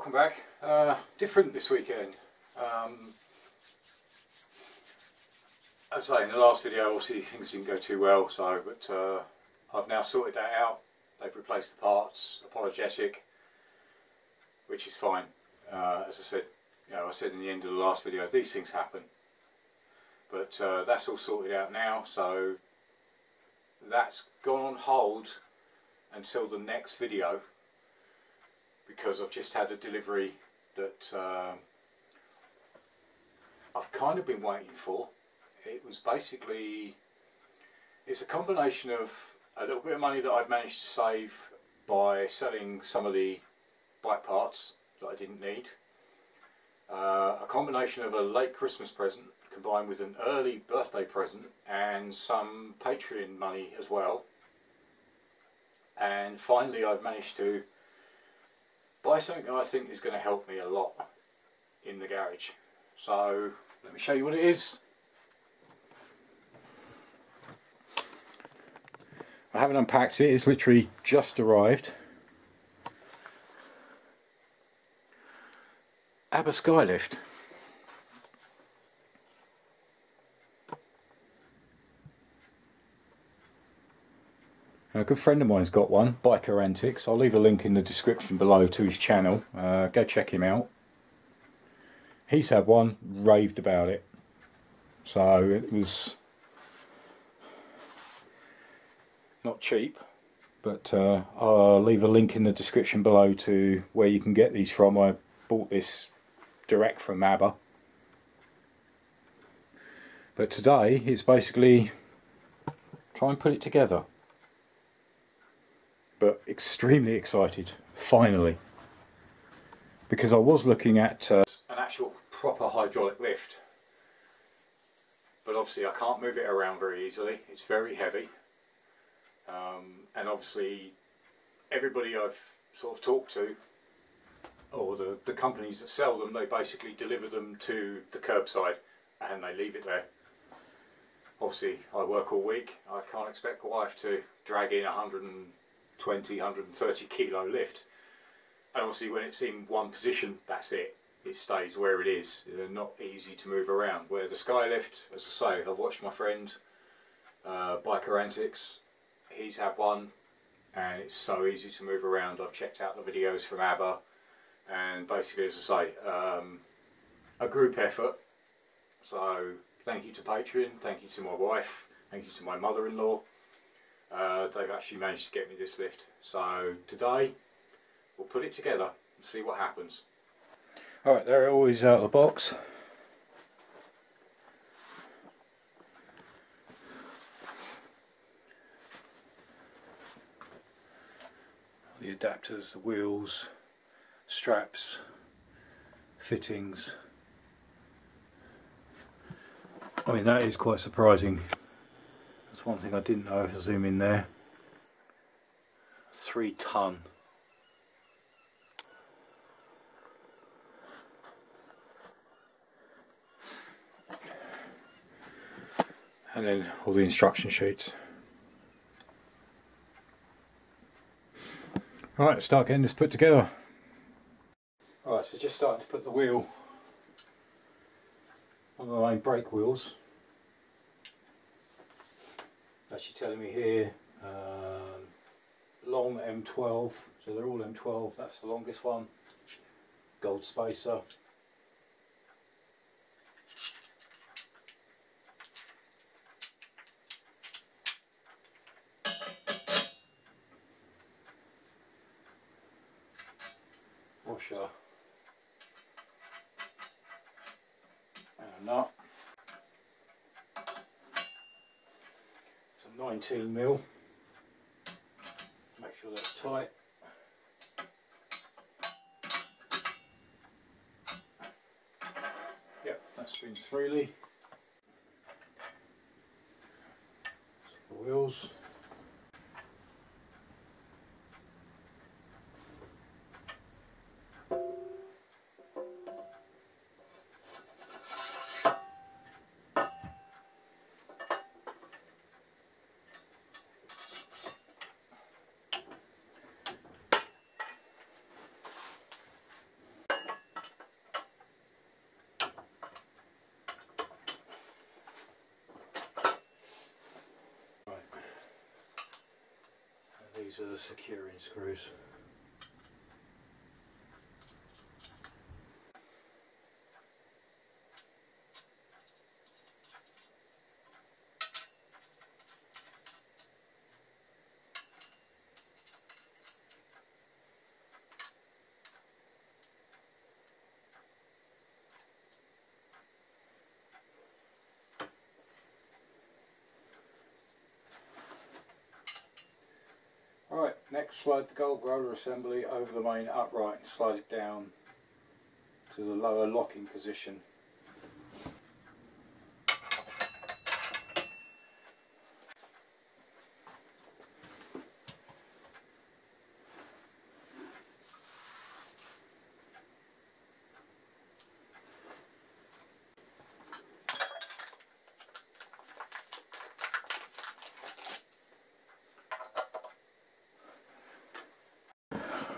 welcome back. Different this weekend. As I say, in the last video obviously things didn't go too well, but I've now sorted that out. They've replaced the parts, apologetic, which is fine. As I said, I said in the end of the last video, these things happen. But that's all sorted out now, so that's gone on hold until the next video, because I've just had a delivery that I've kind of been waiting for. It was basically, it's a combination of a little bit of money that I've managed to save by selling some of the bike parts that I didn't need, a combination of a late Christmas present combined with an early birthday present and some Patron money as well, and finally I've managed to buy something that I think is going to help me a lot in the garage. So let me show you what it is. I haven't unpacked it, it's literally just arrived. ABBA Skylift. A good friend of mine's got one, Biker Antics. I'll leave a link in the description below to his channel. Go check him out. He's had one, raved about it. So it was not cheap, but I'll leave a link in the description below to where you can get these from. I bought this direct from ABBA. But today it's basically try and put it together. But extremely excited, finally, because I was looking at an actual proper hydraulic lift, but obviously I can't move it around very easily. It's very heavy, and obviously everybody I've sort of talked to, or the companies that sell them, they basically deliver them to the curbside and they leave it there. Obviously I work all week, I can't expect my wife to drag in 120-130 kilo lift, and obviously when it's in one position, that's it, it stays where it is. They're not easy to move around. Where the Skylift, as I say, I've watched my friend Biker Antics, he's had one and it's so easy to move around. I've checked out the videos from ABBA, and basically, as I say, a group effort. So thank you to Patron, thank you to my wife, thank you to my mother-in-law. They've actually managed to get me this lift. So today we'll put it together and see what happens. Alright, there it all is out of the box. The adapters, the wheels, straps, fittings. I mean, that is quite surprising. That's one thing I didn't know. If I zoom in there, 3 ton. And then all the instruction sheets. Alright, let's start getting this put together. Alright, so just starting to put the wheel on the main brake wheels. Actually telling me here long M12, so they're all M12, that's the longest one, gold spacer. Washer and a nut. 19mm, make sure that's tight. Yep, that spins freely. The wheels. These are the securing screws. Right, next slide the gold roller assembly over the main upright and slide it down to the lower locking position.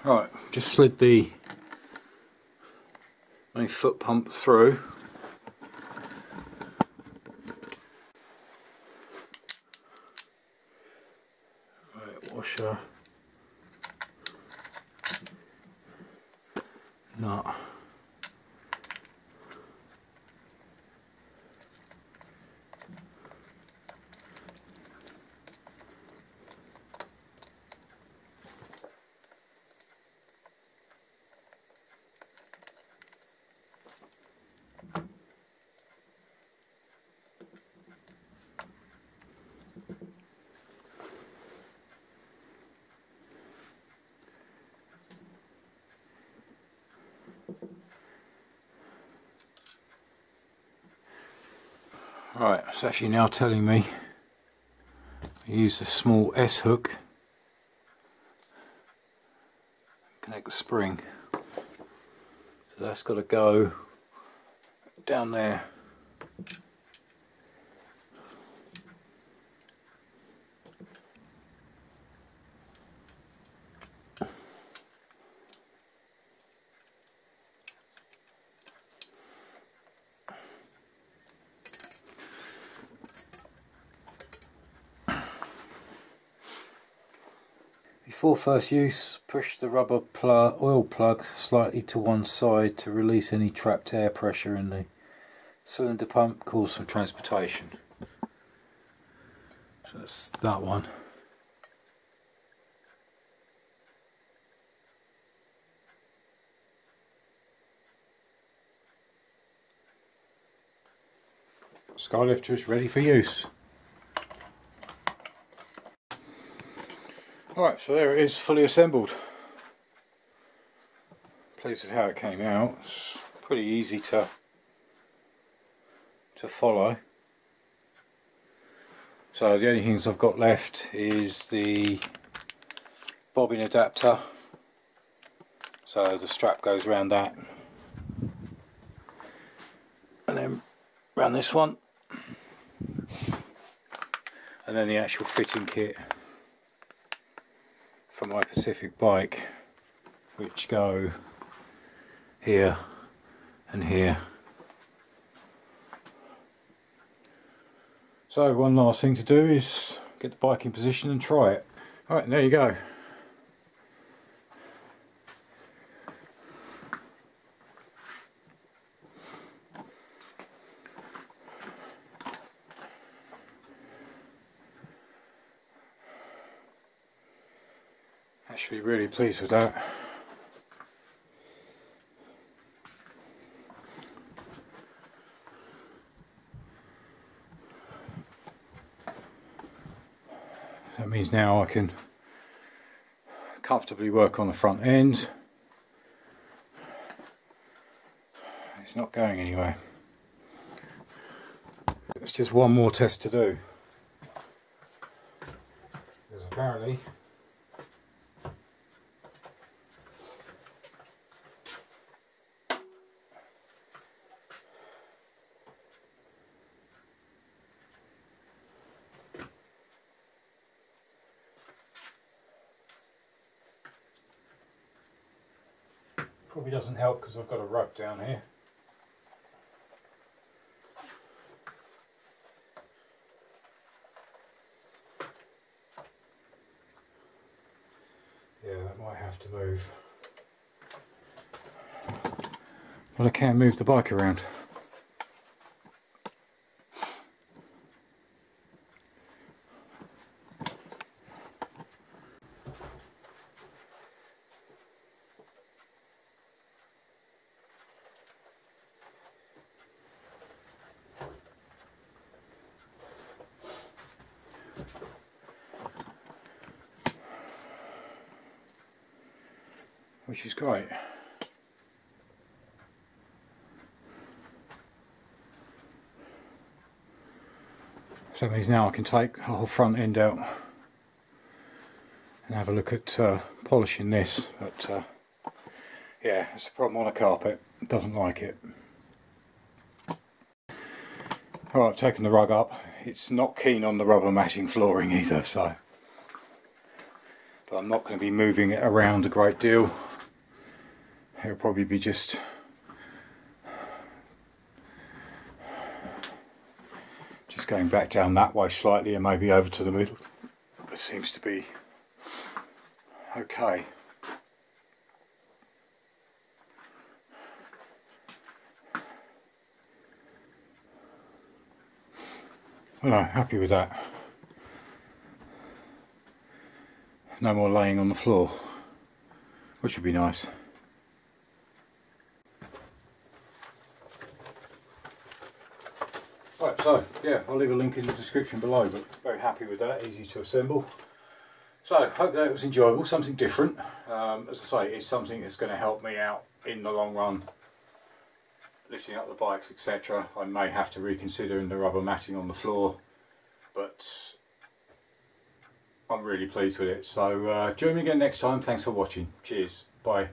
Right, just slid the main foot pump through. Right, washer, nut. Right, it's actually now telling me to use a small S hook, connect the spring. So that's got to go down there. Before first use, push the rubber oil plug slightly to one side to release any trapped air pressure in the cylinder pump, cause some transportation. So that's that one. Skylifter is ready for use. Alright, so there it is, fully assembled. Pleased with how it came out. It's pretty easy to follow. So the only things I've got left is the bobbin adapter. So the strap goes around that. And then around this one. And then the actual fitting kit for my Pacific bike, which go here and here. So one last thing to do is get the bike in position and try it. Alright, there you go. Actually really pleased with that. That means now I can comfortably work on the front end. It's not going anywhere. It's just one more test to do. Because apparently probably doesn't help because I've got a rug down here. Yeah, that might have to move. Well, I can move the bike around. Which is great. So that means now I can take the whole front end out and have a look at polishing this, but yeah, it's a problem on a carpet, it doesn't like it. Alright, I've taken the rug up. It's not keen on the rubber matting flooring either, so, but I'm not going to be moving it around a great deal. It'll probably be just going back down that way slightly and maybe over to the middle. It seems to be okay. Well, no, happy with that. No more laying on the floor, which would be nice. Right, so yeah, I'll leave a link in the description below, but very happy with that, easy to assemble. So, hope that it was enjoyable, something different. As I say, it's something that's going to help me out in the long run, lifting up the bikes, etc. I may have to reconsider the rubber matting on the floor, but I'm really pleased with it. So, join me again next time. Thanks for watching. Cheers. Bye.